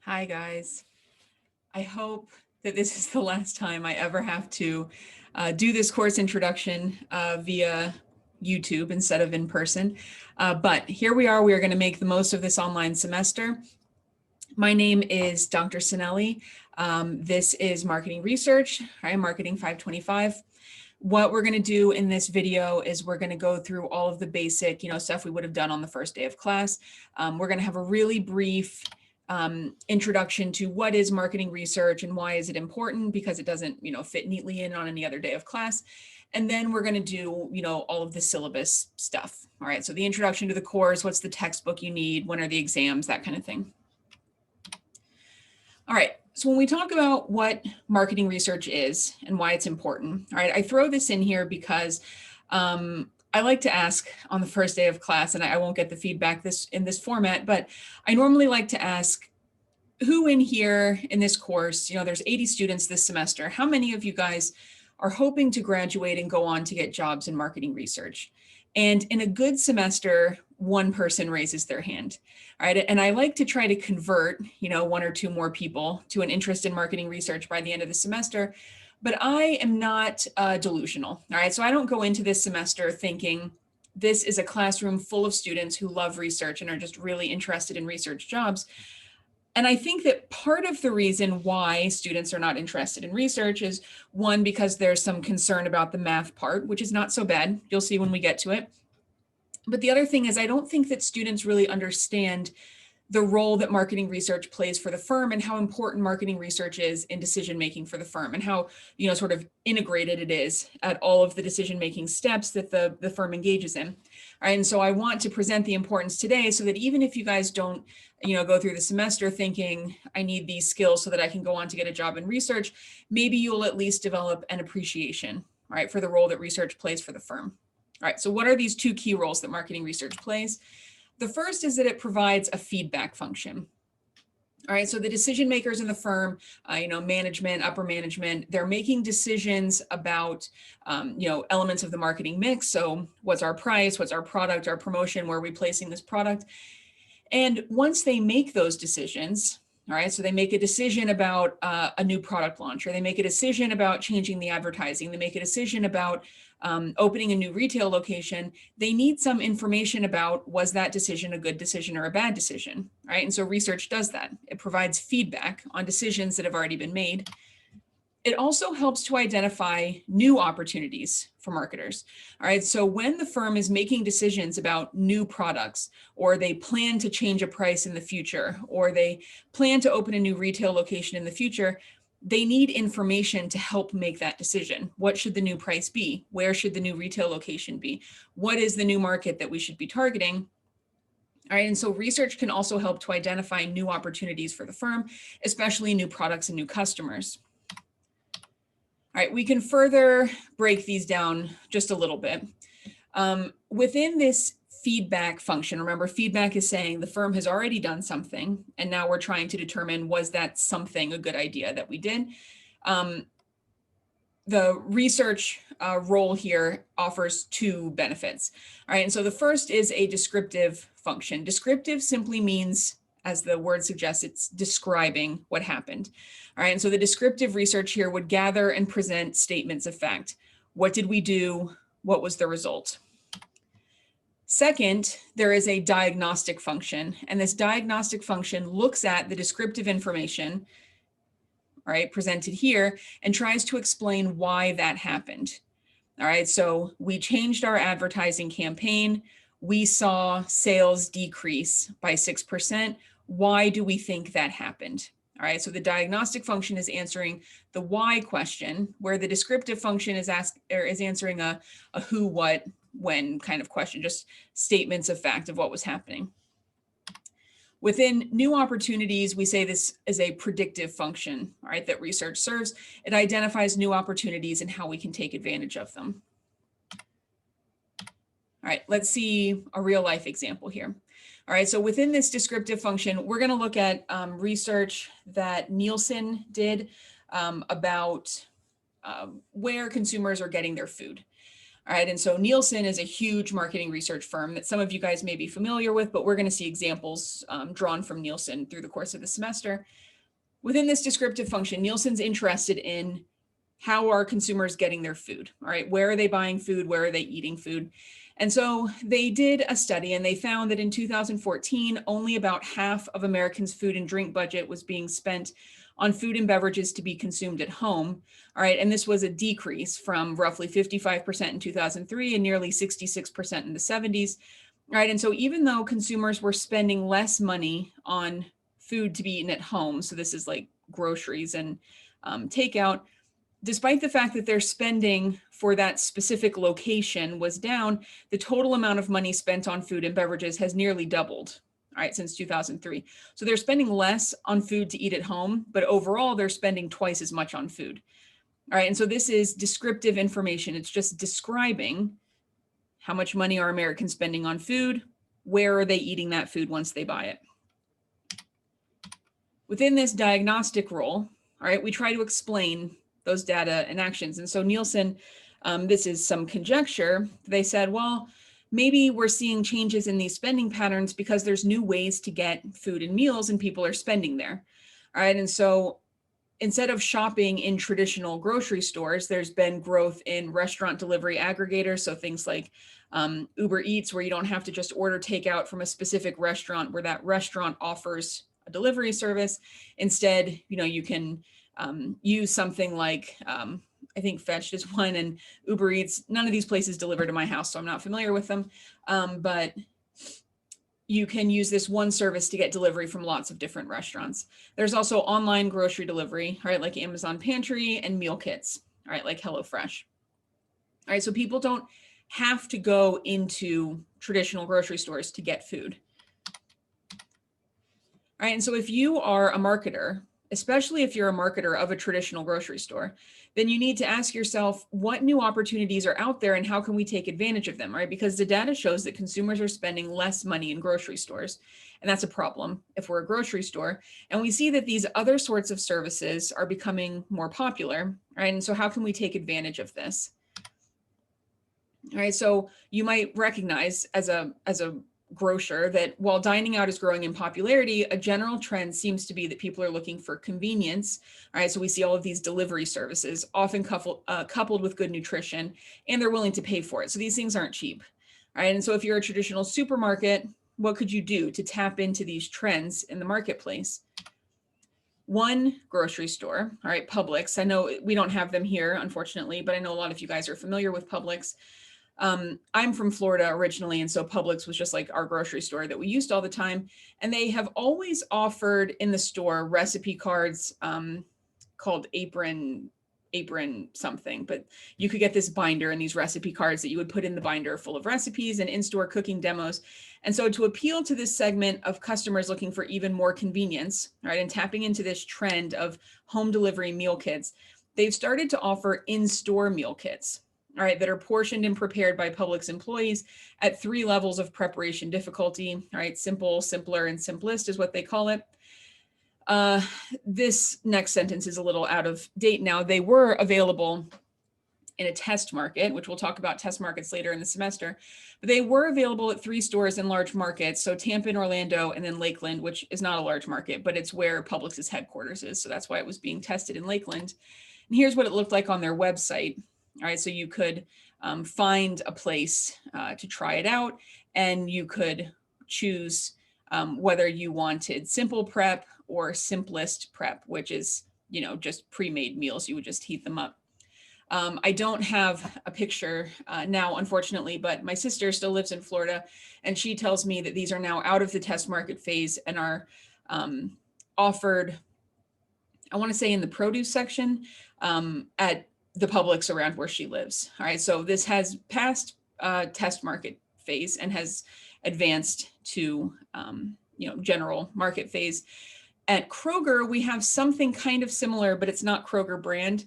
Hi, guys. I hope that this is the last time I ever have to do this course introduction via YouTube instead of in person. But here we are. We are going to make the most of this online semester. My name is Dr. Sinelli. This is Marketing Research. I'm Marketing 525. What we're going to do in this video is we're going to go through all of the basic, stuff we would have done on the first day of class. We're going to have a really brief introduction to what is marketing research and why is it important, because it doesn't, fit neatly in on any other day of class. And then we're going to do, all of the syllabus stuff. All right. So the introduction to the course, what's the textbook you need, when are the exams, that kind of thing. All right. So when we talk about what marketing research is and why it's important, all right, I throw this in here because I like to ask on the first day of class, and I won't get the feedback in this format, but I normally like to ask, who in here in this course, there's 80 students this semester, how many of you guys are hoping to graduate and go on to get jobs in marketing research? And in a good semester, one person raises their hand. All right. And I like to try to convert, one or two more people to an interest in marketing research by the end of the semester. But I am not delusional. All right. So I don't go into this semester thinking this is a classroom full of students who love research and are just really interested in research jobs. And I think that part of the reason why students are not interested in research is, one, because there's some concern about the math part, which is not so bad. You'll see when we get to it. But the other thing is, I don't think that students really understand the role that marketing research plays for the firm and how important marketing research is in decision making for the firm, and how sort of integrated it is at all of the decision making steps that the firm engages in. All right, and so I want to present the importance today so that even if you guys don't go through the semester thinking I need these skills so that I can go on to get a job in research, maybe you'll at least develop an appreciation, right, for the role that research plays for the firm. All right, so what are these two key roles that marketing research plays? The first is that it provides a feedback function. All right, so the decision makers in the firm, management, upper management, they're making decisions about, elements of the marketing mix. So what's our price, what's our product, our promotion, where are we placing this product? And once they make those decisions, all right, so they make a decision about a new product launch, or they make a decision about changing the advertising, they make a decision about opening a new retail location, they need some information about, was that decision a good decision or a bad decision, right? And so research does that. It provides feedback on decisions that have already been made. It also helps to identify new opportunities for marketers. All right, so when the firm is making decisions about new products, or they plan to change a price in the future, or they plan to open a new retail location in the future, they need information to help make that decision. What should the new price be? Where should the new retail location be? What is the new market that we should be targeting? All right, and so research can also help to identify new opportunities for the firm, especially new products and new customers. All right, we can further break these down just a little bit. Within this feedback function, remember, feedback is saying the firm has already done something, and now we're trying to determine, was that something a good idea that we did? The research role here offers two benefits. All right, and so the first is a descriptive function. Descriptive simply means, as the word suggests, it's describing what happened. All right, and so the descriptive research here would gather and present statements of fact. What did we do? What was the result? Second, there is a diagnostic function, and this diagnostic function looks at the descriptive information, all right, presented here, and tries to explain why that happened. All right, so we changed our advertising campaign. We saw sales decrease by 6%. Why do we think that happened? All right, so the diagnostic function is answering the why question, where the descriptive function is answering a who, what, when kind of question, just statements of fact of what was happening. Within new opportunities, we say this is a predictive function, all right, that research serves. It identifies new opportunities and how we can take advantage of them. All right, let's see a real life example here. All right, so within this descriptive function, we're going to look at research that Nielsen did about where consumers are getting their food. All right, and so Nielsen is a huge marketing research firm that some of you guys may be familiar with, but we're going to see examples drawn from Nielsen through the course of the semester. Within this descriptive function, Nielsen's interested in how are consumers getting their food, all right? Where are they buying food? Where are they eating food? And so they did a study and they found that in 2014, only about half of Americans' food and drink budget was being spent on food and beverages to be consumed at home. All right, and this was a decrease from roughly 55% in 2003 and nearly 66% in the 70s. All right, and so even though consumers were spending less money on food to be eaten at home, so this is like groceries and takeout, despite the fact that their spending for that specific location was down, the total amount of money spent on food and beverages has nearly doubled, all right, since 2003. So they're spending less on food to eat at home, but overall they're spending twice as much on food. All right, and so this is descriptive information. It's just describing how much money are Americans spending on food, where are they eating that food once they buy it. Within this diagnostic role, all right, we try to explain those data and actions. And so Nielsen, this is some conjecture. They said, well, maybe we're seeing changes in these spending patterns because there's new ways to get food and meals and people are spending there. All right, and so instead of shopping in traditional grocery stores, there's been growth in restaurant delivery aggregators. So things like Uber Eats, where you don't have to just order takeout from a specific restaurant where that restaurant offers a delivery service. Instead, you can use something like, I think Fetched is one, and Uber Eats. None of these places deliver to my house, so I'm not familiar with them. But you can use this one service to get delivery from lots of different restaurants. There's also online grocery delivery, right, like Amazon Pantry, and meal kits, right, like HelloFresh. All right, so people don't have to go into traditional grocery stores to get food. All right, and so if you are a marketer, especially if you're a marketer of a traditional grocery store, then you need to ask yourself what new opportunities are out there and how can we take advantage of them, right? Because the data shows that consumers are spending less money in grocery stores, and that's a problem if we're a grocery store. And we see that these other sorts of services are becoming more popular, right? And so how can we take advantage of this? All right, so you might recognize as a grocer that while dining out is growing in popularity, a general trend seems to be that people are looking for convenience. All right, so we see all of these delivery services, often coupled with good nutrition, and they're willing to pay for it. So these things aren't cheap. All right, and so if you're a traditional supermarket, what could you do to tap into these trends in the marketplace? One grocery store, all right, Publix. I know we don't have them here, unfortunately, but I know a lot of you guys are familiar with Publix. I'm from Florida originally, and so Publix was just like our grocery store that we used all the time. And they have always offered in the store recipe cards called Apron something, but you could get this binder and these recipe cards that you would put in the binder full of recipes and in-store cooking demos. And so to appeal to this segment of customers looking for even more convenience, right, and tapping into this trend of home delivery meal kits, they've started to offer in-store meal kits, all right, that are portioned and prepared by Publix employees at 3 levels of preparation difficulty. All right, simple, simpler, and simplest is what they call it. This next sentence is a little out of date now. They were available in a test market, which we'll talk about test markets later in the semester, but they were available at 3 stores in large markets. So Tampa and Orlando, and then Lakeland, which is not a large market, but it's where Publix's headquarters is. So that's why it was being tested in Lakeland. And here's what it looked like on their website. All right, so you could find a place to try it out, and you could choose whether you wanted simple prep or simplest prep, which is, just pre-made meals. You would just heat them up. I don't have a picture now, unfortunately, but my sister still lives in Florida, and she tells me that these are now out of the test market phase and are offered, I want to say in the produce section at the Publix around where she lives. All right, so this has passed test market phase and has advanced to general market phase. At Kroger, we have something kind of similar, but it's not Kroger brand.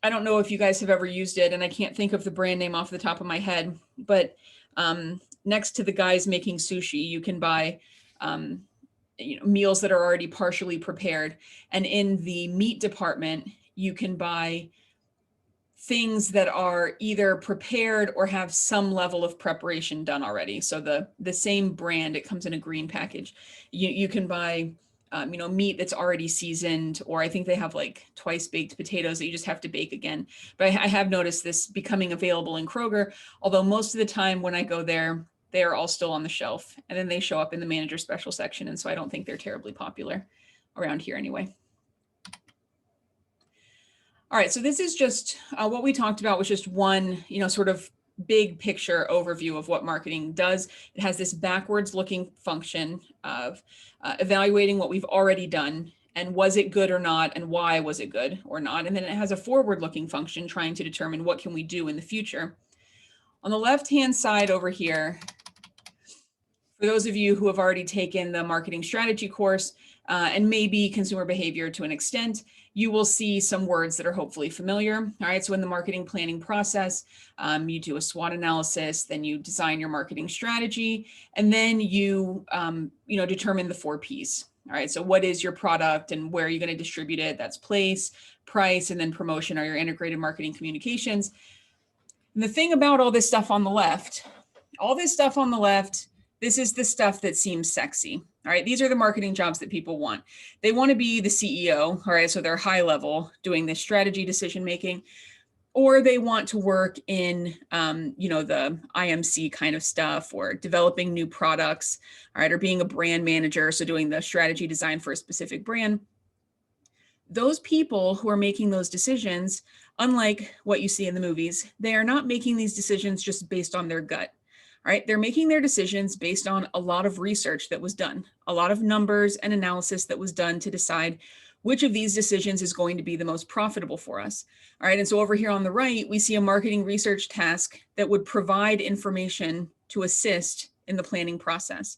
I don't know if you guys have ever used it, and I can't think of the brand name off the top of my head, but next to the guys making sushi, you can buy meals that are already partially prepared. And in the meat department, you can buy things that are either prepared or have some level of preparation done already. So the same brand, it comes in a green package. You can buy meat that's already seasoned, or I think they have like twice baked potatoes that you just have to bake again. But I have noticed this becoming available in Kroger, although most of the time when I go there, they are all still on the shelf, and then they show up in the manager special section. And so I don't think they're terribly popular around here anyway. All right, so this is just what we talked about was just one, sort of big picture overview of what marketing does. It has this backwards looking function of evaluating what we've already done and was it good or not, and why was it good or not. And then it has a forward looking function trying to determine what can we do in the future. On the left-hand side over here, for those of you who have already taken the marketing strategy course and maybe consumer behavior to an extent, you will see some words that are hopefully familiar. All right, so in the marketing planning process, you do a SWOT analysis, then you design your marketing strategy, and then you, determine the 4 Ps. All right, so what is your product and where are you going to distribute it? That's place, price, and then promotion are your integrated marketing communications. And the thing about all this stuff on the left, this is the stuff that seems sexy. All right, these are the marketing jobs that people want. They want to be the CEO, all right, so they're high level doing this strategy decision making, or they want to work in, the IMC kind of stuff, or developing new products, all right, or being a brand manager, so doing the strategy design for a specific brand. Those people who are making those decisions, unlike what you see in the movies, they are not making these decisions just based on their gut. Right? They're making their decisions based on a lot of research that was done, a lot of numbers and analysis that was done to decide which of these decisions is going to be the most profitable for us. All right. And so over here on the right, we see a marketing research task that would provide information to assist in the planning process.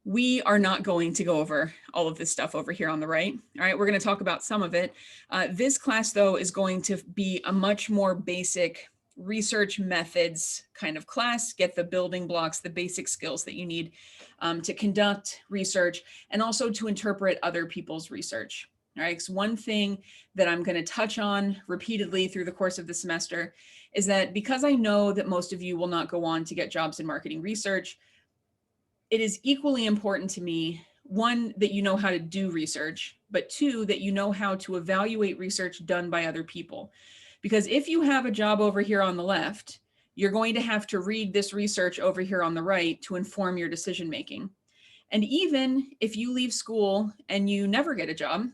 We are not going to go over all of this stuff over here on the right. All right, we're going to talk about some of it. This class, though, is going to be a much more basic research methods kind of class, get the building blocks, the basic skills that you need to conduct research and also to interpret other people's research. All right, so one thing that I'm going to touch on repeatedly through the course of the semester is that because I know that most of you will not go on to get jobs in marketing research, it is equally important to me, one, that you know how to do research, but two, that you know how to evaluate research done by other people. Because if you have a job over here on the left, you're going to have to read this research over here on the right to inform your decision making. And even if you leave school and you never get a job,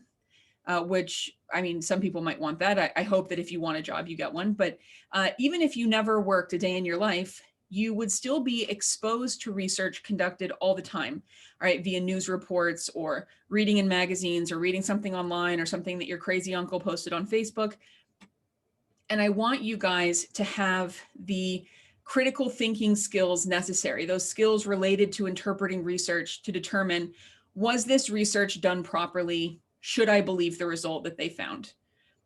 which, I mean, some people might want that. I hope that if you want a job, you get one. But even if you never worked a day in your life, you would still be exposed to research conducted all the time, right? Via news reports or reading in magazines or reading something online or something that your crazy uncle posted on Facebook. And I want you guys to have the critical thinking skills necessary, those skills related to interpreting research to determine, was this research done properly? Should I believe the result that they found?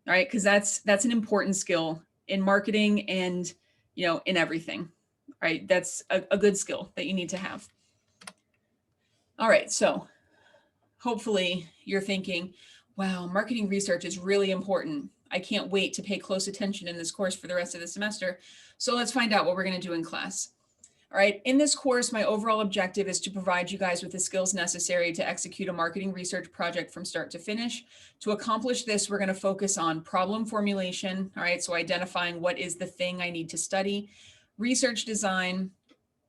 All right, because that's an important skill in marketing and, in everything, right? That's a good skill that you need to have. All right, so hopefully you're thinking, wow, marketing research is really important. I can't wait to pay close attention in this course for the rest of the semester. So let's find out what we're going to do in class. All right, in this course, my overall objective is to provide you guys with the skills necessary to execute a marketing research project from start to finish. To accomplish this, we're going to focus on problem formulation. All right, so identifying what is the thing I need to study, research design.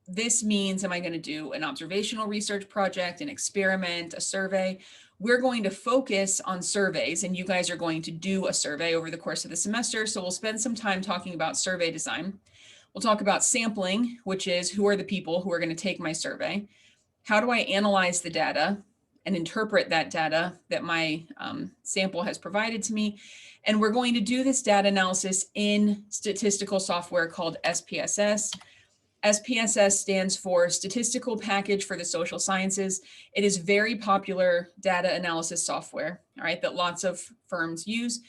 This means, am I going to do an observational research project, an experiment, a survey? We're going to focus on surveys, and you guys are going to do a survey over the course of the semester. So we'll spend some time talking about survey design. We'll talk about sampling, which is who are the people who are going to take my survey? How do I analyze the data and interpret that data that my sample has provided to me? And we're going to do this data analysis in statistical software called SPSS. SPSS stands for Statistical Package for the Social Sciences. It is very popular data analysis software, all right, that lots of firms use.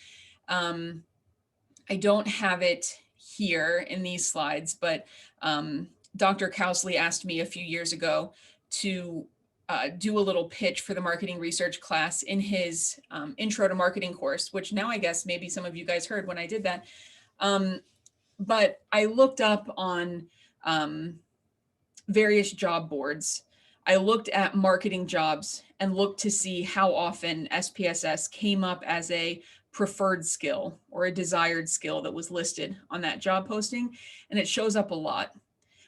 I don't have it here in these slides, but Dr. Kousley asked me a few years ago to do a little pitch for the marketing research class in his Intro to Marketing course, which now I guess maybe some of you guys heard when I did that. But I looked up on various job boards. I looked at marketing jobs and looked to see how often SPSS came up as a preferred skill or a desired skill that was listed on that job posting, and it shows up a lot.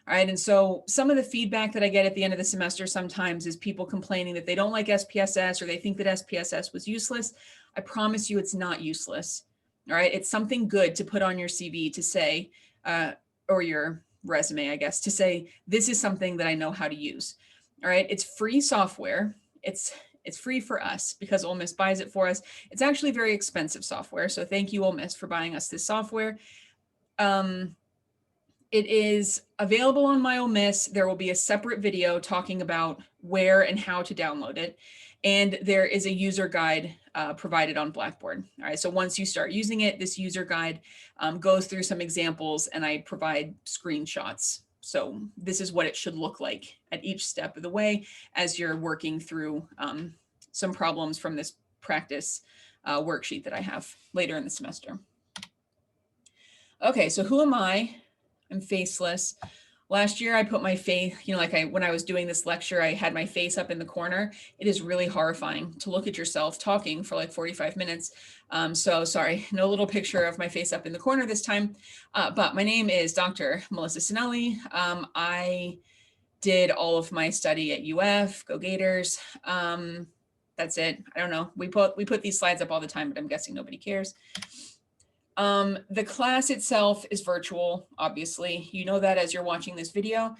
All right. And so some of the feedback that I get at the end of the semester sometimes is people complaining that they don't like SPSS or they think that SPSS was useless. I promise you it's not useless. All right. It's something good to put on your CV to say, or your resume, I guess, to say, this is something that I know how to use. All right. It's free software. It's free for us because Ole Miss buys it for us. It's actually very expensive software. So thank you, Ole Miss, for buying us this software. It is available on My Ole Miss. There will be a separate video talking about where and how to download it. And there is a user guide provided on Blackboard. All right, so once you start using it, this user guide goes through some examples and I provide screenshots. So this is what it should look like at each step of the way as you're working through some problems from this practice worksheet that I have later in the semester. Okay, so who am I? I'm faceless. Last year I put my face, when I was doing this lecture, I had my face up in the corner. It is really horrifying to look at yourself talking for like 45 minutes. So sorry, no little picture of my face up in the corner this time. But my name is Dr. Melissa Sinelli. I did all of my study at UF, go Gators. That's it. I don't know. We put these slides up all the time, but I'm guessing nobody cares. The class itself is virtual, obviously. You know that as you're watching this video.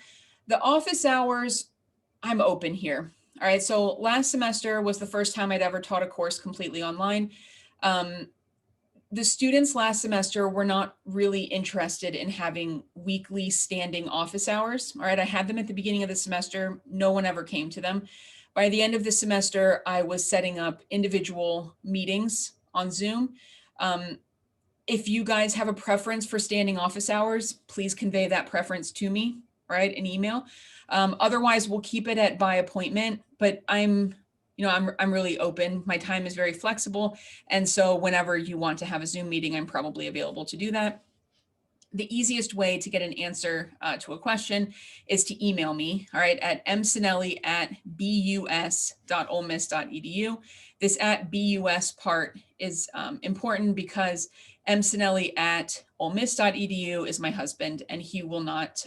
The office hours, I'm open here. All right, so last semester was the first time I'd ever taught a course completely online. The students last semester were not really interested in having weekly standing office hours. All right, I had them at the beginning of the semester. No one ever came to them. By the end of the semester, I was setting up individual meetings on Zoom. If you guys have a preference for standing office hours, please convey that preference to me, right, in email. Otherwise, we'll keep it at by appointment, but I'm really open. My time is very flexible. And so whenever you want to have a Zoom meeting, I'm probably available to do that. The easiest way to get an answer to a question is to email me, all right, at msinelli@bus.olemiss.edu. This @bus part is important because msinelli@olemiss.edu is my husband, and he will not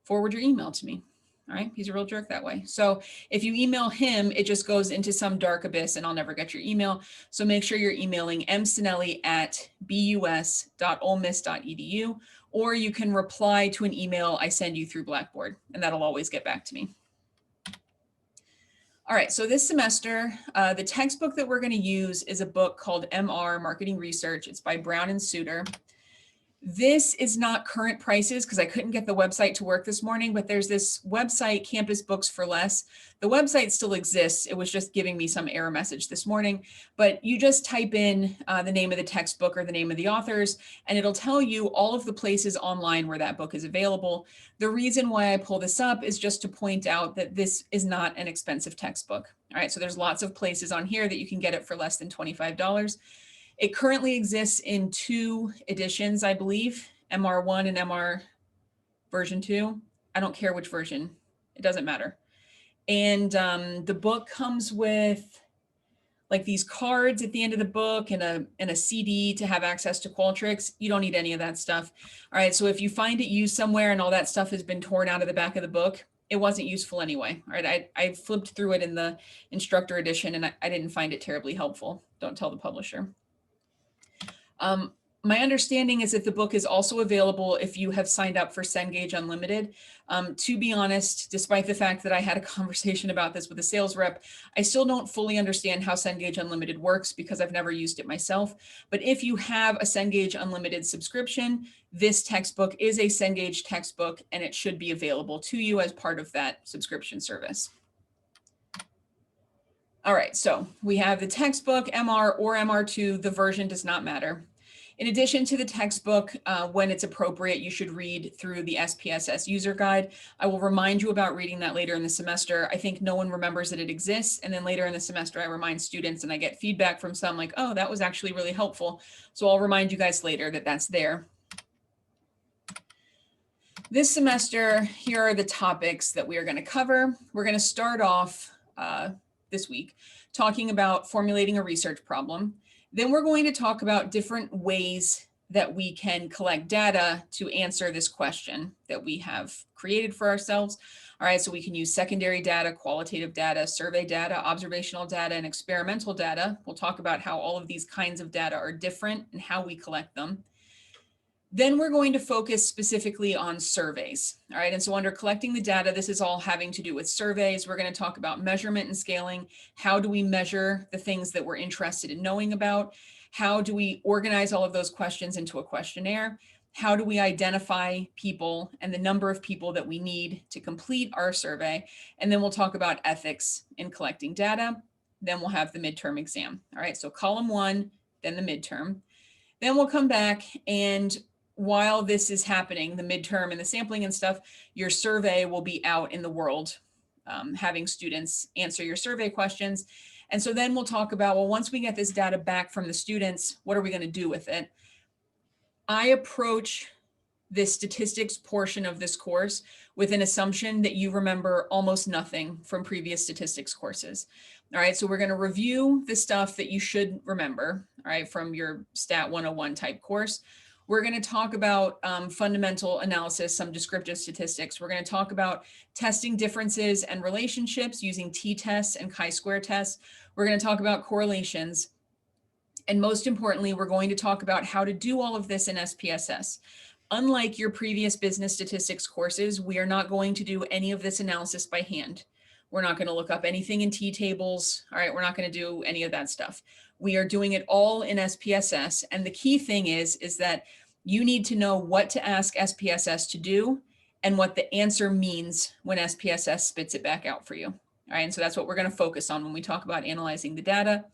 forward your email to me. All right, he's a real jerk that way. So if you email him, it just goes into some dark abyss and I'll never get your email. So make sure you're emailing msinelli@bus.olemiss.edu, or you can reply to an email I send you through Blackboard, and that'll always get back to me. All right, so this semester, the textbook that we're going to use is a book called MR Marketing Research. It's by Brown and Suter. This is not current prices because I couldn't get the website to work this morning, but there's this website, Campus Books for Less. The website still exists. It was just giving me some error message this morning, but you just type in the name of the textbook or the name of the authors, and it'll tell you all of the places online where that book is available. The reason why I pull this up is just to point out that this is not an expensive textbook. All right, so there's lots of places on here that you can get it for less than $25. It currently exists in 2 editions, I believe, MR1 and MR version 2. I don't care which version, it doesn't matter. And the book comes with like these cards at the end of the book and a CD to have access to Qualtrics. You don't need any of that stuff. All right, so if you find it used somewhere and all that stuff has been torn out of the back of the book, it wasn't useful anyway. All right, I flipped through it in the instructor edition and I didn't find it terribly helpful. Don't tell the publisher. My understanding is that the book is also available if you have signed up for Cengage Unlimited. To be honest, despite the fact that I had a conversation about this with a sales rep, I still don't fully understand how Cengage Unlimited works because I've never used it myself. But if you have a Cengage Unlimited subscription, this textbook is a Cengage textbook and it should be available to you as part of that subscription service. All right, so we have the textbook, MR or MR2, the version does not matter. In addition to the textbook, when it's appropriate, you should read through the SPSS user guide. I will remind you about reading that later in the semester. I think no one remembers that it exists. And then later in the semester, I remind students and I get feedback from some like, oh, that was actually really helpful. So I'll remind you guys later that that's there. This semester, here are the topics that we are going to cover. We're going to start off this week talking about formulating a research problem. Then we're going to talk about different ways that we can collect data to answer this question that we have created for ourselves. All right, so we can use secondary data, qualitative data, survey data, observational data, and experimental data. We'll talk about how all of these kinds of data are different and how we collect them. Then we're going to focus specifically on surveys. All right, and so under collecting the data, this is all having to do with surveys. We're going to talk about measurement and scaling. How do we measure the things that we're interested in knowing about? How do we organize all of those questions into a questionnaire? How do we identify people and the number of people that we need to complete our survey? And then we'll talk about ethics in collecting data. Then we'll have the midterm exam. All right, so column 1, then the midterm. Then we'll come back, and while this is happening, the midterm and the sampling and stuff, your survey will be out in the world, having students answer your survey questions. And so then we'll talk about, well, once we get this data back from the students, what are we going to do with it? I approach this statistics portion of this course with an assumption that you remember almost nothing from previous statistics courses. All right, so we're going to review the stuff that you should remember, all right, from your Stat 101 type course. We're going to talk about fundamental analysis, some descriptive statistics. We're going to talk about testing differences and relationships using t-tests and chi-square tests. We're going to talk about correlations. And most importantly, we're going to talk about how to do all of this in SPSS. Unlike your previous business statistics courses, we are not going to do any of this analysis by hand. We're not going to look up anything in t-tables. All right, we're not going to do any of that stuff. We are doing it all in SPSS. And the key thing is that you need to know what to ask SPSS to do and what the answer means when SPSS spits it back out for you. All right, and so that's what we're going to focus on when we talk about analyzing the data.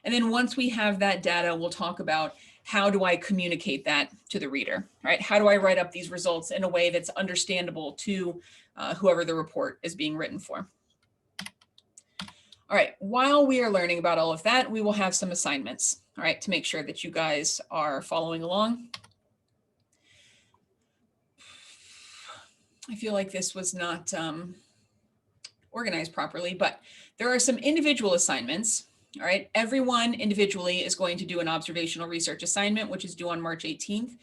And then once we have that data, we'll talk about how do I communicate that to the reader, right? How do I write up these results in a way that's understandable to whoever the report is being written for? All right, while we are learning about all of that, we will have some assignments, all right, to make sure that you guys are following along. I feel like this was not organized properly, but there are some individual assignments. All right, everyone individually is going to do an observational research assignment, which is due on March 18th.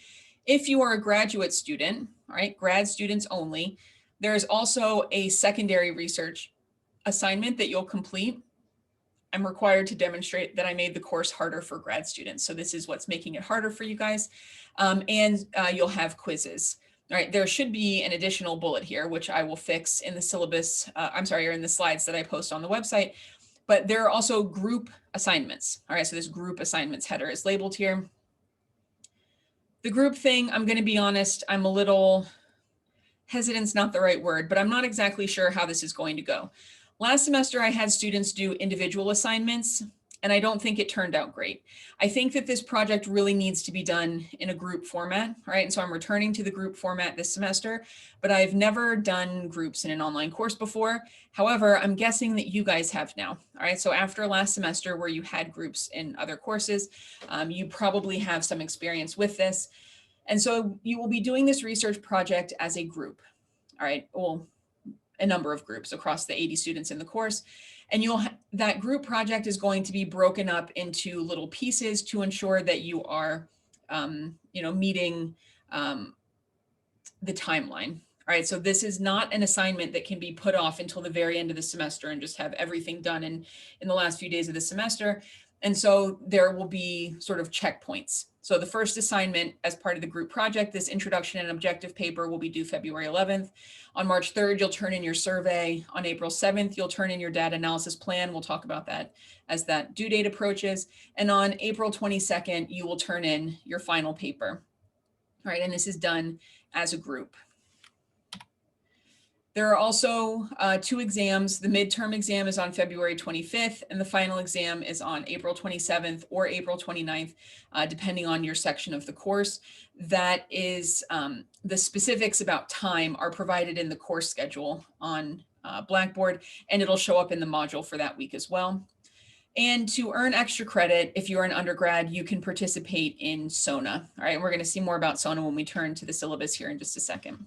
If you are a graduate student, all right, grad students only, there is also a secondary research assignment that you'll complete. I'm required to demonstrate that I made the course harder for grad students. So this is what's making it harder for you guys. And you'll have quizzes. All right, there should be an additional bullet here, which I will fix in the syllabus, or in the slides that I post on the website. But there are also group assignments. All right, so this group assignments header is labeled here. The group thing, I'm going to be honest, I'm a little, hesitant's not the right word, but I'm not exactly sure how this is going to go. Last semester, I had students do individual assignments, and I don't think it turned out great. I think that this project really needs to be done in a group format, right? And so I'm returning to the group format this semester, but I've never done groups in an online course before. However, I'm guessing that you guys have now, all right? So after last semester where you had groups in other courses, you probably have some experience with this. And so you will be doing this research project as a group, all right? Well, a number of groups across the 80 students in the course. And that group project is going to be broken up into little pieces to ensure that you are, meeting the timeline. All right, so this is not an assignment that can be put off until the very end of the semester and just have everything done in the last few days of the semester. And so there will be sort of checkpoints. So the first assignment as part of the group project, this introduction and objective paper will be due February 11th. On March 3rd, you'll turn in your survey. On April 7th, you'll turn in your data analysis plan. We'll talk about that as that due date approaches. And on April 22nd, you will turn in your final paper. All right, and this is done as a group. There are also 2 exams. The midterm exam is on February 25th, and the final exam is on April 27th or April 29th, depending on your section of the course. That is, the specifics about time are provided in the course schedule on Blackboard, and it'll show up in the module for that week as well. And to earn extra credit, if you're an undergrad, you can participate in SONA. All right, and we're going to see more about SONA when we turn to the syllabus here in just a second.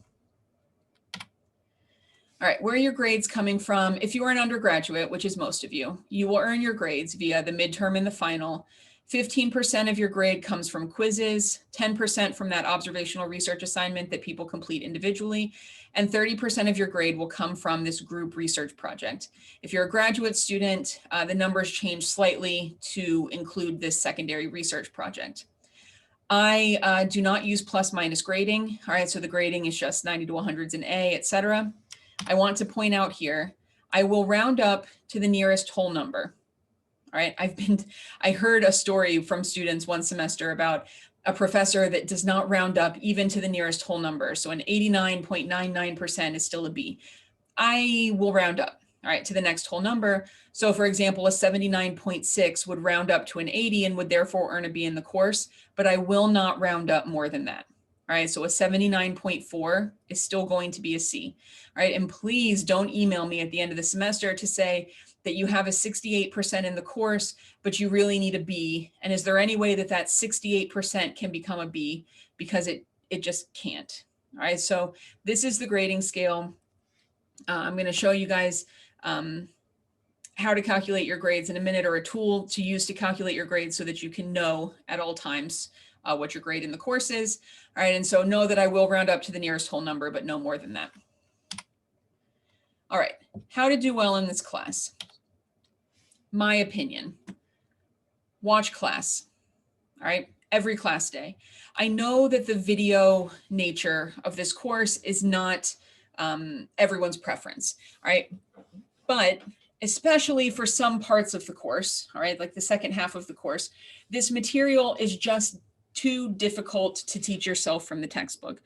All right, where are your grades coming from? If you are an undergraduate, which is most of you, you will earn your grades via the midterm and the final. 15% of your grade comes from quizzes, 10% from that observational research assignment that people complete individually, and 30% of your grade will come from this group research project. If you're a graduate student, the numbers change slightly to include this secondary research project. I do not use plus minus grading. All right, so the grading is just 90 to 100s in A, etc. I want to point out here, I will round up to the nearest whole number. All right, I heard a story from students one semester about a professor that does not round up even to the nearest whole number. So an 89.99% is still a B. I will round up, all right, to the next whole number. So for example, a 79.6 would round up to an 80 and would therefore earn a B in the course, but I will not round up more than that. All right, so a 79.4 is still going to be a C. All right, and please don't email me at the end of the semester to say that you have a 68% in the course, but you really need a B. And is there any way that that 68% can become a B? Because it just can't. All right, so this is the grading scale. I'm going to show you guys how to calculate your grades in a minute, or a tool to use to calculate your grades so that you can know at all times what your grade in the course is. All right, and so know that I will round up to the nearest whole number, but no more than that. All right, how to do well in this class. My opinion, watch class, all right, every class day. I know that the video nature of this course is not everyone's preference, all right, but especially for some parts of the course, all right, like the second half of the course, this material is just too difficult to teach yourself from the textbook.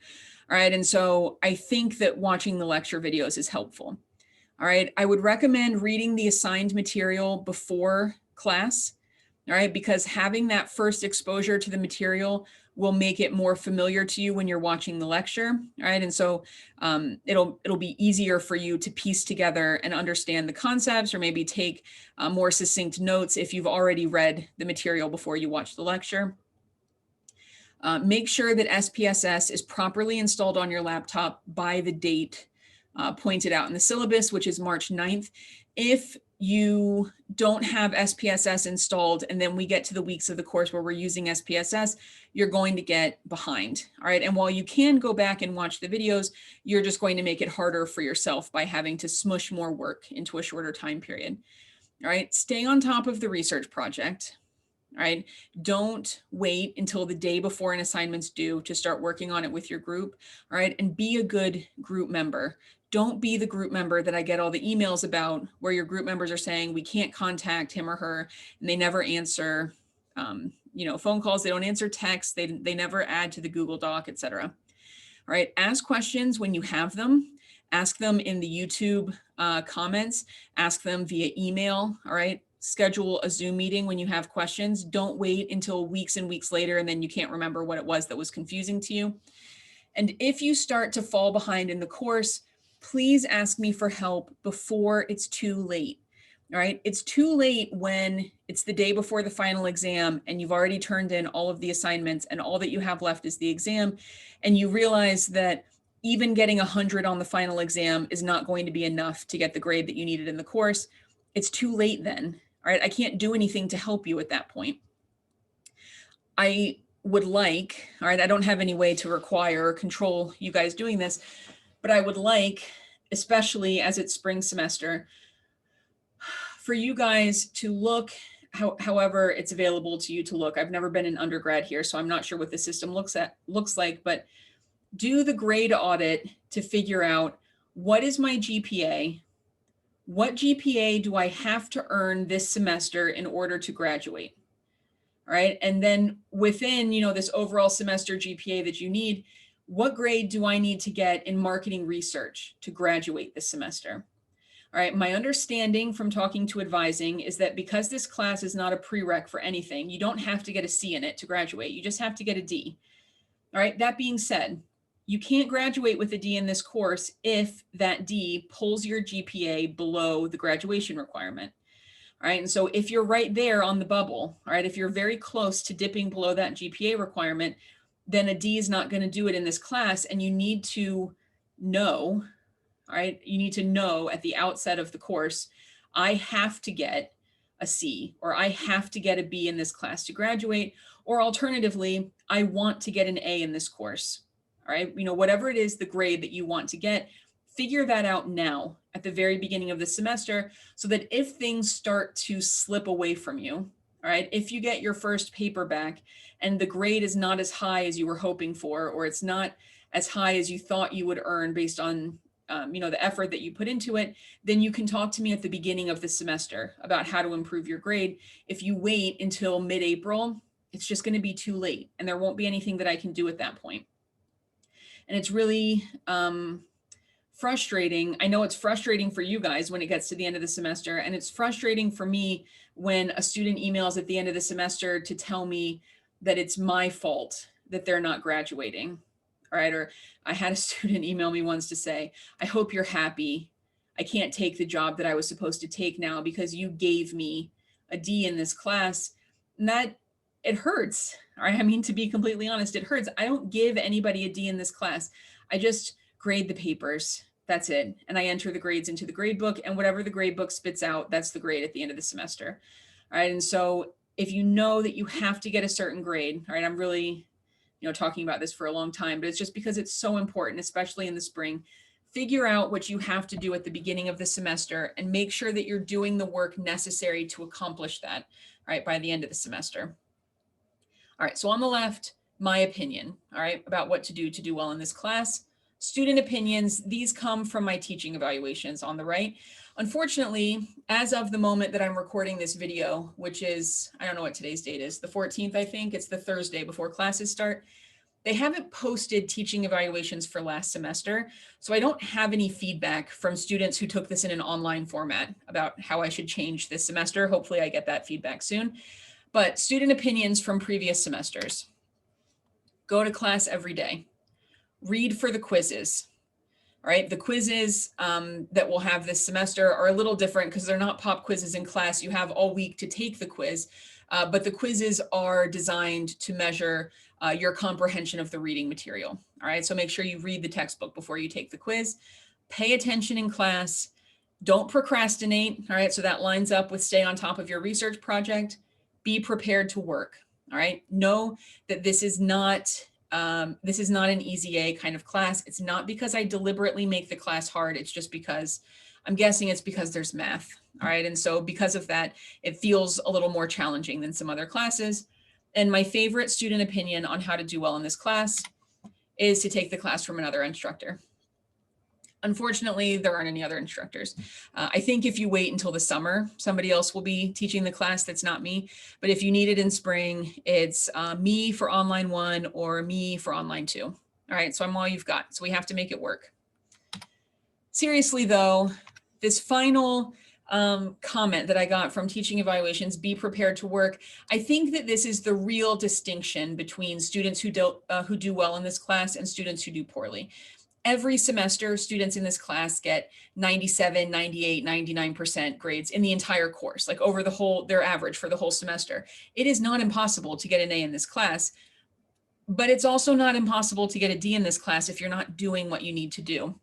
All right, and so I think that watching the lecture videos is helpful. All right, I would recommend reading the assigned material before class, all right, because having that first exposure to the material will make it more familiar to you when you're watching the lecture, all right, and so it'll be easier for you to piece together and understand the concepts, or maybe take more succinct notes if you've already read the material before you watch the lecture. Make sure that SPSS is properly installed on your laptop by the date pointed out in the syllabus, which is March 9th. If you don't have SPSS installed, and then we get to the weeks of the course where we're using SPSS, you're going to get behind. All right. And while you can go back and watch the videos, you're just going to make it harder for yourself by having to smush more work into a shorter time period. All right. Stay on top of the research project. All right. Don't wait until the day before an assignment's due to start working on it with your group. All right. And be a good group member. Don't be the group member that I get all the emails about, where your group members are saying we can't contact him or her, and they never answer phone calls. They don't answer texts. They never add to the Google Doc, etc. All right. Ask questions when you have them. Ask them in the YouTube comments. Ask them via email. All right. Schedule a Zoom meeting when you have questions. Don't wait until weeks and weeks later and then you can't remember what it was that was confusing to you. And if you start to fall behind in the course, please ask me for help before it's too late. All right. It's too late when it's the day before the final exam and you've already turned in all of the assignments and all that you have left is the exam. And you realize that even getting 100 on the final exam is not going to be enough to get the grade that you needed in the course. It's too late then. All right, I can't do anything to help you at that point. I would like, all right, I don't have any way to require or control you guys doing this, but I would like, especially as it's spring semester, for you guys to look however it's available to you to look. I've never been an undergrad here, so I'm not sure what the system looks like, but do the grade audit to figure out, what is my GPA? What GPA do I have to earn this semester in order to graduate? All right. And then within, this overall semester GPA that you need, What grade do I need to get in marketing research to graduate this semester? All right, my understanding from talking to advising is that because this class is not a prereq for anything, you don't have to get a C in it to graduate. You just have to get a D. All right, that being said, you can't graduate with a D in this course if that D pulls your GPA below the graduation requirement. All right, and so if you're right there on the bubble, all right, if you're very close to dipping below that GPA requirement, then a D is not going to do it in this class, and you need to know, all right, you need to know at the outset of the course, I have to get a C, or I have to get a B in this class to graduate, or alternatively, I want to get an A in this course. All right, whatever it is, the grade that you want to get, figure that out now at the very beginning of the semester, so that if things start to slip away from you, all right, if you get your first paper back and the grade is not as high as you were hoping for, or it's not as high as you thought you would earn based on the effort that you put into it, then you can talk to me at the beginning of the semester about how to improve your grade. If you wait until mid-April, it's just going to be too late, and there won't be anything that I can do at that point. And it's really frustrating. I know it's frustrating for you guys when it gets to the end of the semester, and it's frustrating for me when a student emails at the end of the semester to tell me that it's my fault that they're not graduating. All right, or I had a student email me once to say, I hope you're happy. I can't take the job that I was supposed to take now because you gave me a D in this class. And that, it hurts. All right, I mean, to be completely honest, it hurts. I don't give anybody a D in this class. I just grade the papers. That's it. And I enter the grades into the grade book, and whatever the grade book spits out, that's the grade at the end of the semester. All right, and so if you know that you have to get a certain grade, all right, I'm really talking about this for a long time, but it's just because it's so important, especially in the spring. Figure out what you have to do at the beginning of the semester and make sure that you're doing the work necessary to accomplish that, right, by the end of the semester. All right, so on the left, my opinion, all right, about what to do well in this class. Student opinions, these come from my teaching evaluations on the right. Unfortunately, as of the moment that I'm recording this video, which is, I don't know what today's date is, the 14th, I think, it's the Thursday before classes start, they haven't posted teaching evaluations for last semester. So I don't have any feedback from students who took this in an online format about how I should change this semester. Hopefully I get that feedback soon. But student opinions from previous semesters. Go to class every day. Read for the quizzes. All right, the quizzes that we'll have this semester are a little different because they're not pop quizzes in class. You have all week to take the quiz, but the quizzes are designed to measure your comprehension of the reading material. All right, so make sure you read the textbook before you take the quiz. Pay attention in class. Don't procrastinate. All right, so that lines up with stay on top of your research project. Be prepared to work. All right, know that this is not an easy A kind of class. It's not because I deliberately make the class hard. It's just because I'm guessing it's because there's math. All right. And so because of that, it feels a little more challenging than some other classes. And my favorite student opinion on how to do well in this class is to take the class from another instructor. Unfortunately, there aren't any other instructors. I think if you wait until the summer, somebody else will be teaching the class that's not me. But if you need it in spring, it's me for online 1 or me for online 2. All right, so I'm all you've got. So we have to make it work. Seriously, though, this final comment that I got from teaching evaluations, be prepared to work. I think that this is the real distinction between students who do well in this class and students who do poorly. Every semester, students in this class get 97, 98, 99% grades in the entire course, like over their average for the whole semester. It is not impossible to get an A in this class, but it's also not impossible to get a D in this class if you're not doing what you need to do.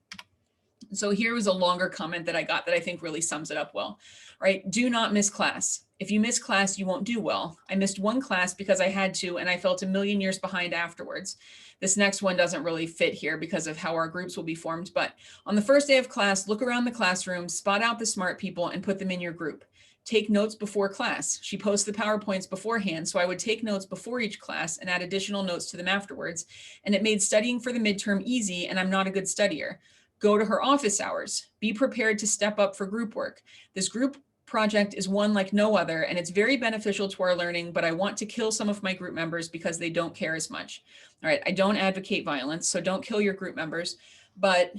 So here was a longer comment that I got that I think really sums it up well, right? Do not miss class. If you miss class, you won't do well. I missed one class because I had to, and I felt a million years behind afterwards. This next one doesn't really fit here because of how our groups will be formed. But on the first day of class, look around the classroom, spot out the smart people and put them in your group. Take notes before class. She posts the PowerPoints beforehand, so I would take notes before each class and add additional notes to them afterwards. And it made studying for the midterm easy, and I'm not a good studier. Go to her office hours. Be prepared to step up for group work. This group project is one like no other, and it's very beneficial to our learning, but I want to kill some of my group members because they don't care as much. All right, I don't advocate violence, so don't kill your group members, but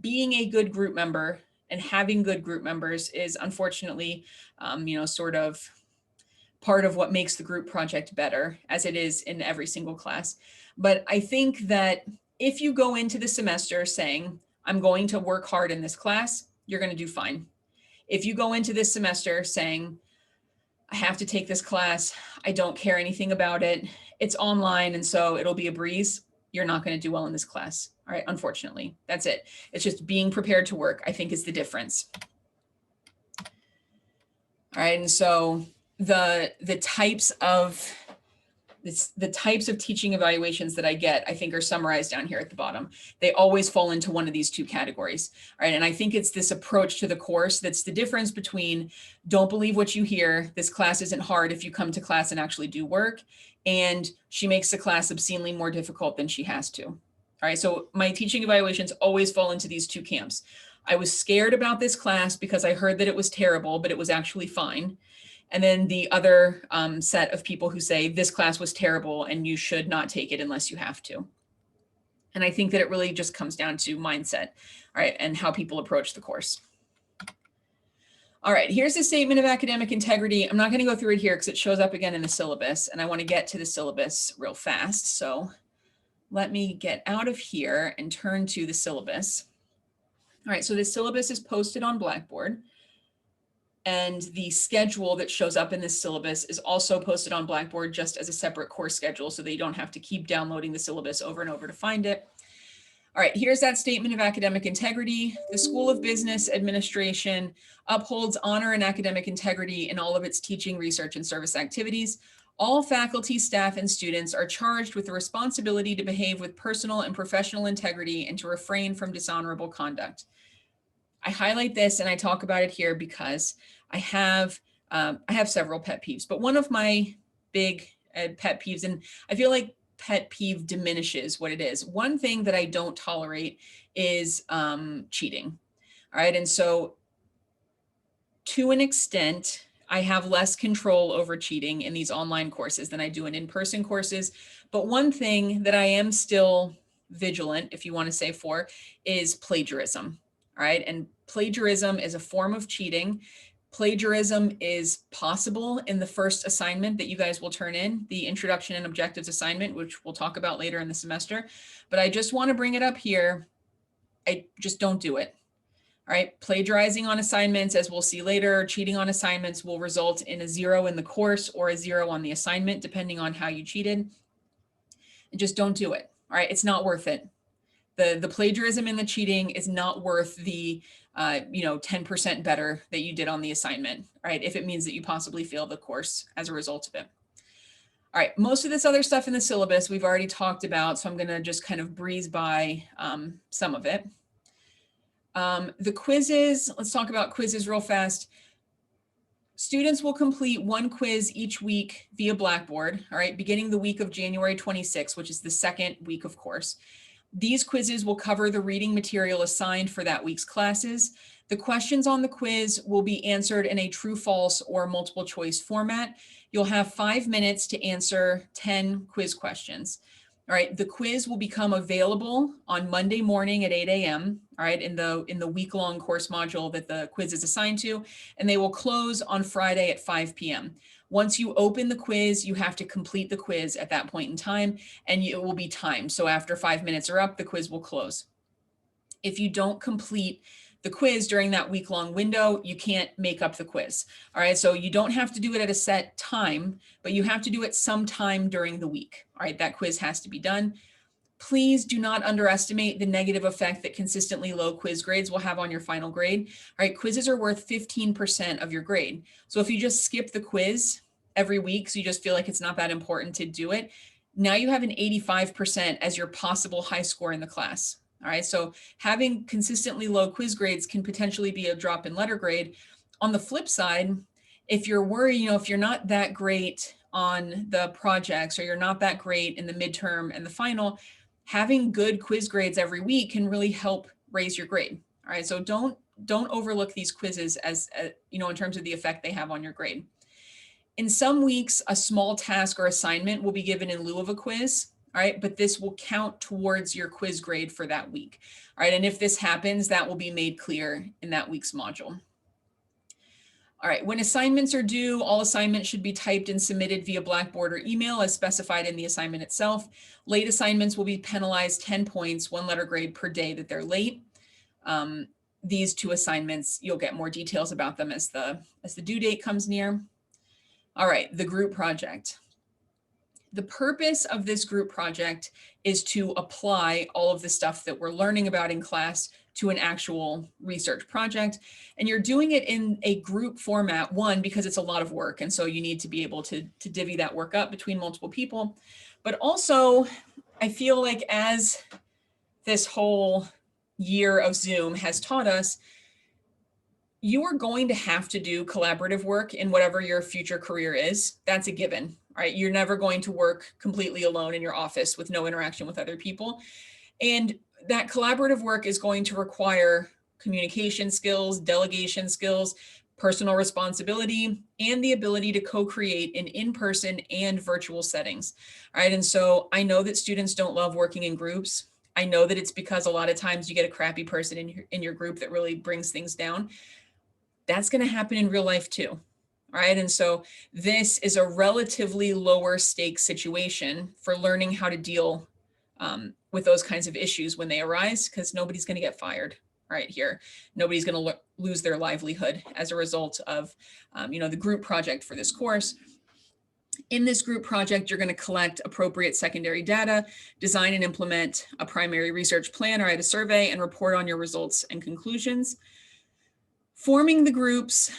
being a good group member and having good group members is unfortunately, sort of part of what makes the group project better, as it is in every single class. But I think that if you go into the semester saying, I'm going to work hard in this class, you're going to do fine. If you go into this semester saying, I have to take this class, I don't care anything about it, it's online, and so it'll be a breeze, you're not going to do well in this class. All right, unfortunately, that's it. It's just being prepared to work, I think, is the difference. All right, and so the types of teaching evaluations that I get, I think, are summarized down here at the bottom. They always fall into one of these two categories. All right, and I think it's this approach to the course that's the difference between don't believe what you hear, this class isn't hard if you come to class and actually do work, and she makes the class obscenely more difficult than she has to. All right, so my teaching evaluations always fall into these two camps. I was scared about this class because I heard that it was terrible, but it was actually fine. And then the other set of people who say this class was terrible and you should not take it unless you have to. And I think that it really just comes down to mindset, all right, and how people approach the course. All right, here's the statement of academic integrity. I'm not going to go through it here because it shows up again in the syllabus, and I want to get to the syllabus real fast. So let me get out of here and turn to the syllabus. All right, so the syllabus is posted on Blackboard. And the schedule that shows up in this syllabus is also posted on Blackboard just as a separate course schedule so that you don't have to keep downloading the syllabus over and over to find it. All right, here's that statement of academic integrity. The School of Business Administration upholds honor and academic integrity in all of its teaching, research, and service activities. All faculty, staff, and students are charged with the responsibility to behave with personal and professional integrity and to refrain from dishonorable conduct. I highlight this and I talk about it here because I have several pet peeves, but one of my big pet peeves, and I feel like pet peeve diminishes what it is. One thing that I don't tolerate is cheating. All right, and so to an extent, I have less control over cheating in these online courses than I do in in-person courses. But one thing that I am still vigilant, if you want to say for, is plagiarism. All right, and plagiarism is a form of cheating. Plagiarism is possible in the first assignment that you guys will turn in, the Introduction and Objectives assignment, which we'll talk about later in the semester. But I just want to bring it up here. I just don't do it. All right, plagiarizing on assignments, as we'll see later, cheating on assignments will result in a 0 in the course or a 0 on the assignment, depending on how you cheated. And just don't do it. All right, it's not worth it. The plagiarism and the cheating is not worth the 10% better that you did on the assignment, right? If it means that you possibly fail the course as a result of it. All right, most of this other stuff in the syllabus we've already talked about, so I'm going to just kind of breeze by some of it. The quizzes, let's talk about quizzes real fast. Students will complete one quiz each week via Blackboard, all right, beginning the week of January 26, which is the second week of course. These quizzes will cover the reading material assigned for that week's classes. The questions on the quiz will be answered in a true, false, or multiple choice format. You'll have 5 minutes to answer 10 quiz questions. All right, the quiz will become available on Monday morning at 8 a.m., all right, in the week-long course module that the quiz is assigned to, and they will close on Friday at 5 p.m. Once you open the quiz, you have to complete the quiz at that point in time, and it will be timed. So after 5 minutes are up, the quiz will close. If you don't complete the quiz during that week-long window, you can't make up the quiz. All right, so you don't have to do it at a set time, but you have to do it sometime during the week. All right, that quiz has to be done. Please do not underestimate the negative effect that consistently low quiz grades will have on your final grade. All right, quizzes are worth 15% of your grade. So if you just skip the quiz every week, so you just feel like it's not that important to do it, now you have an 85% as your possible high score in the class. All right, so having consistently low quiz grades can potentially be a drop in letter grade. On the flip side, if you're worried, if you're not that great on the projects or you're not that great in the midterm and the final, having good quiz grades every week can really help raise your grade. All right, so don't don't overlook these quizzes as, you know, in terms of the effect they have on your grade. In some weeks, a small task or assignment will be given in lieu of a quiz, all right, but this will count towards your quiz grade for that week, all right, and if this happens, that will be made clear in that week's module. All right, when assignments are due, all assignments should be typed and submitted via Blackboard or email as specified in the assignment itself. Late assignments will be penalized 10 points, 1 letter grade per day that they're late. These 2 assignments, you'll get more details about them as the due date comes near. All right, the group project. The purpose of this group project is to apply all of the stuff that we're learning about in class to an actual research project. And you're doing it in a group format, one, because it's a lot of work. And so you need to be able to divvy that work up between multiple people. But also, I feel like as this whole year of Zoom has taught us, you are going to have to do collaborative work in whatever your future career is. That's a given, right? You're never going to work completely alone in your office with no interaction with other people. And that collaborative work is going to require communication skills, delegation skills, personal responsibility, and the ability to co-create in in-person and virtual settings, right? And so I know that students don't love working in groups. I know that it's because a lot of times you get a crappy person in your group that really brings things down. That's going to happen in real life too, right? And so this is a relatively lower stakes situation for learning how to deal with those kinds of issues when they arise, because nobody's going to get fired right here. Nobody's going to lose their livelihood as a result of, you know, the group project for this course. In this group project, you're going to collect appropriate secondary data, design and implement a primary research plan or write a survey, and report on your results and conclusions. Forming the groups,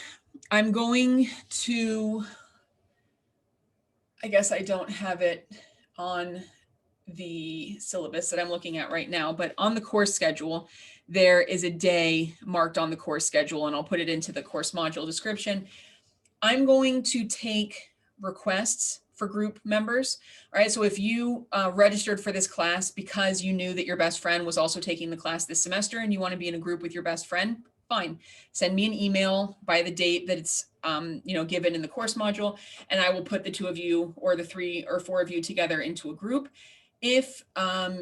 I'm going to, I guess I don't have it on the syllabus that I'm looking at right now, but on the course schedule, there is a day marked on the course schedule, and I'll put it into the course module description. I'm going to take requests for group members. All right, so if you registered for this class because you knew that your best friend was also taking the class this semester and you want to be in a group with your best friend, fine. Send me an email by the date that it's you know, given in the course module, and I will put the 2 of you or the 3 or 4 of you together into a group. If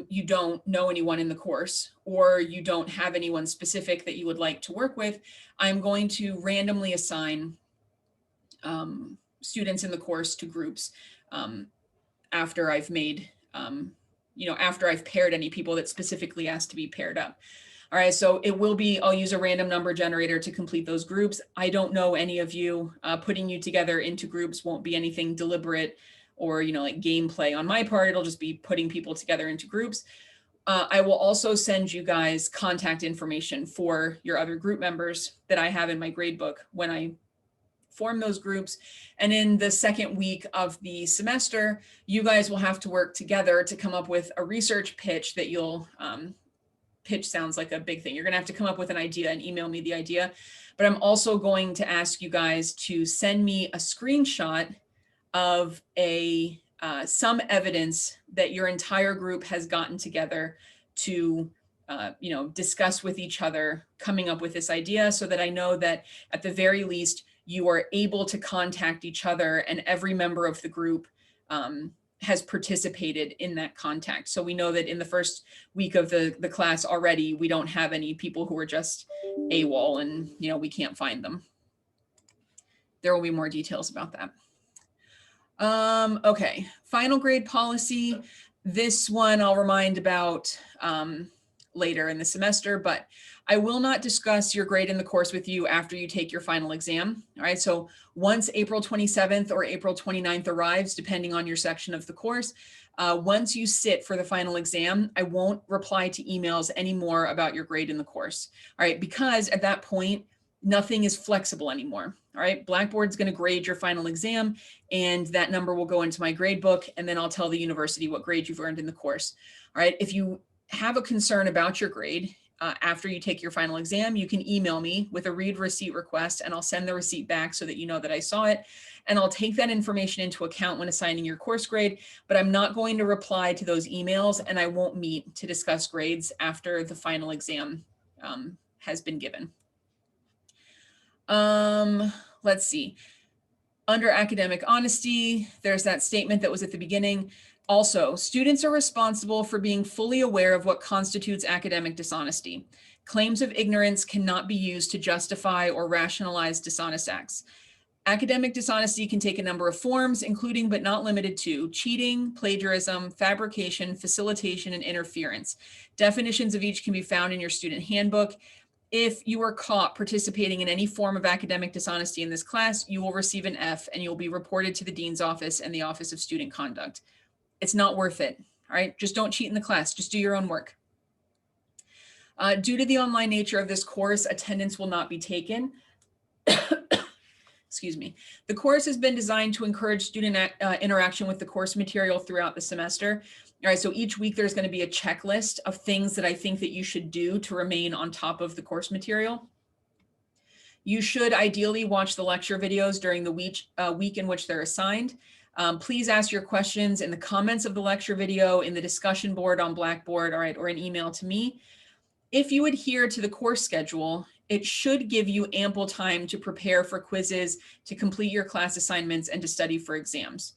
you don't know anyone in the course, or you don't have anyone specific that you would like to work with, I'm going to randomly assign students in the course to groups after I've made, you know, after I've paired any people that specifically asked to be paired up. All right, so it will be, I'll use a random number generator to complete those groups. I don't know any of you. Putting you together into groups won't be anything deliberate or, you know, like gameplay on my part. It'll just be putting people together into groups. I will also send you guys contact information for your other group members that I have in my gradebook when I form those groups. And in the second week of the semester, you guys will have to work together to come up with a research pitch that you'll, pitch sounds like a big thing. You're gonna have to come up with an idea and email me the idea. But I'm also going to ask you guys to send me a screenshot of some evidence that your entire group has gotten together to you know, discuss with each other, coming up with this idea, so that I know that at the very least you are able to contact each other and every member of the group has participated in that contact. So we know that in the first week of the class already, we don't have any people who are just AWOL and, you know, we can't find them. There will be more details about that. Okay, final grade policy. This one I'll remind about later in the semester, but I will not discuss your grade in the course with you after you take your final exam. All right, so once April 27th or April 29th arrives, depending on your section of the course, once you sit for the final exam, I won't reply to emails anymore about your grade in the course. All right, because at that point, nothing is flexible anymore. All right, Blackboard's going to grade your final exam, and that number will go into my grade book, and then I'll tell the university what grade you've earned in the course. All right, if you have a concern about your grade after you take your final exam, you can email me with a read receipt request, and I'll send the receipt back so that you know that I saw it. And I'll take that information into account when assigning your course grade, but I'm not going to reply to those emails, and I won't meet to discuss grades after the final exam has been given. Let's see. Under academic honesty, there's that statement that was at the beginning. Also, students are responsible for being fully aware of what constitutes academic dishonesty. Claims of ignorance cannot be used to justify or rationalize dishonest acts. Academic dishonesty can take a number of forms, including but not limited to cheating, plagiarism, fabrication, facilitation, and interference. Definitions of each can be found in your student handbook. If you are caught participating in any form of academic dishonesty in this class, you will receive an F and you'll be reported to the dean's office and the Office of Student Conduct. It's not worth it, all right? Just don't cheat in the class, just do your own work. Due to the online nature of this course, attendance will not be taken. Excuse me. The course has been designed to encourage student interaction with the course material throughout the semester. All right, so each week there's going to be a checklist of things that I think that you should do to remain on top of the course material. You should ideally watch the lecture videos during the week in which they're assigned. Please ask your questions in the comments of the lecture video, in the discussion board on Blackboard, all right, or an email to me. If you adhere to the course schedule, it should give you ample time to prepare for quizzes, to complete your class assignments, and to study for exams.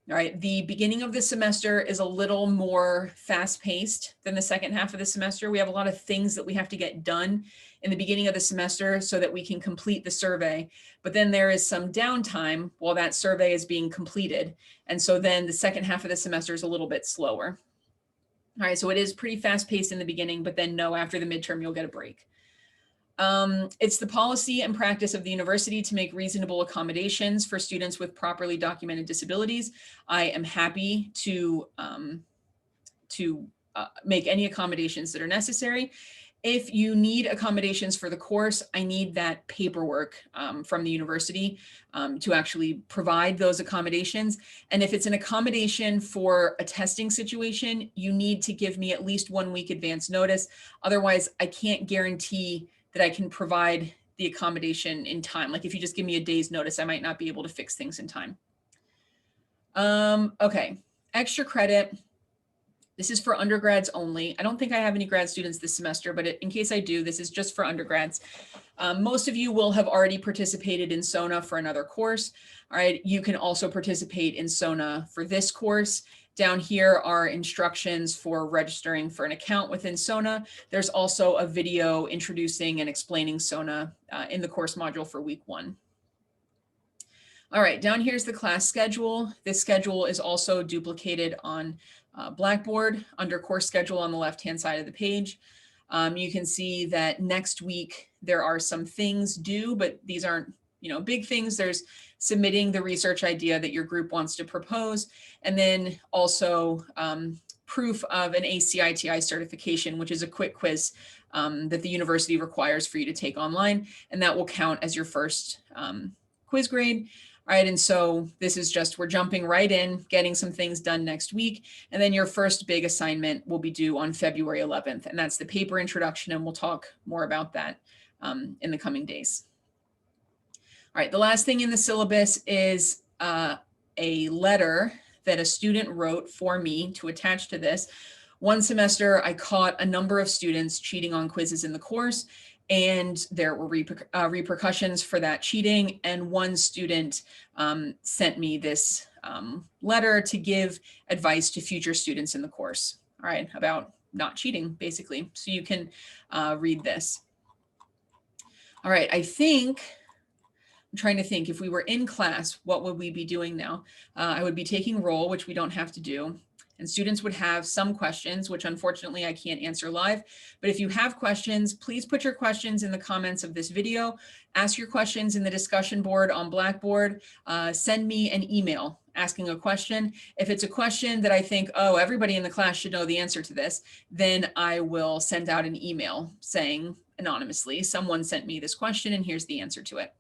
All right, the beginning of the semester is a little more fast-paced than the second half of the semester. We have a lot of things that we have to get done in the beginning of the semester so that we can complete the survey. But then there is some downtime while that survey is being completed. And so then the second half of the semester is a little bit slower. All right, so it is pretty fast-paced in the beginning, but then no, after the midterm, you'll get a break. It's the policy and practice of the university to make reasonable accommodations for students with properly documented disabilities. I am happy to make any accommodations that are necessary. If you need accommodations for the course, I need that paperwork from the university to actually provide those accommodations. And if it's an accommodation for a testing situation, you need to give me at least 1 week advance notice. Otherwise, I can't guarantee that I can provide the accommodation in time. Like if you just give me a day's notice, I might not be able to fix things in time. Okay, extra credit. This is for undergrads only. I don't think I have any grad students this semester, but in case I do, this is just for undergrads. Most of you will have already participated in SONA for another course. All right, you can also participate in SONA for this course. Down here are instructions for registering for an account within SONA. There's also a video introducing and explaining SONA in the course module for week 1. All right, down here's the class schedule. This schedule is also duplicated on Blackboard under course schedule on the left-hand side of the page. You can see that next week there are some things due, but these aren't, big things. There's submitting the research idea that your group wants to propose, and then also proof of an ACITI certification, which is a quick quiz that the university requires for you to take online, and that will count as your first quiz grade. All right, and so this is just, we're jumping right in, getting some things done next week, and then your first big assignment will be due on February 11th, and that's the paper introduction, and we'll talk more about that in the coming days. All right, the last thing in the syllabus is a letter that a student wrote for me to attach to this. One semester, I caught a number of students cheating on quizzes in the course, and there were repercussions for that cheating. And one student sent me this letter to give advice to future students in the course, all right, about not cheating, basically. So you can read this. All right, I'm trying to think, if we were in class, what would we be doing now? I would be taking roll, which we don't have to do. And students would have some questions, which unfortunately I can't answer live. But if you have questions, please put your questions in the comments of this video. Ask your questions in the discussion board on Blackboard. Send me an email asking a question. If it's a question that I think, oh, everybody in the class should know the answer to this, then I will send out an email saying anonymously, someone sent me this question and here's the answer to it.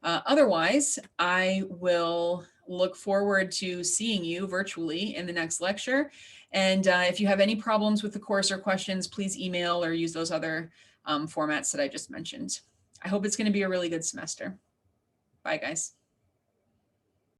Otherwise, I will look forward to seeing you virtually in the next lecture. And if you have any problems with the course or questions, please email or use those other formats that I just mentioned. I hope it's going to be a really good semester. Bye, guys.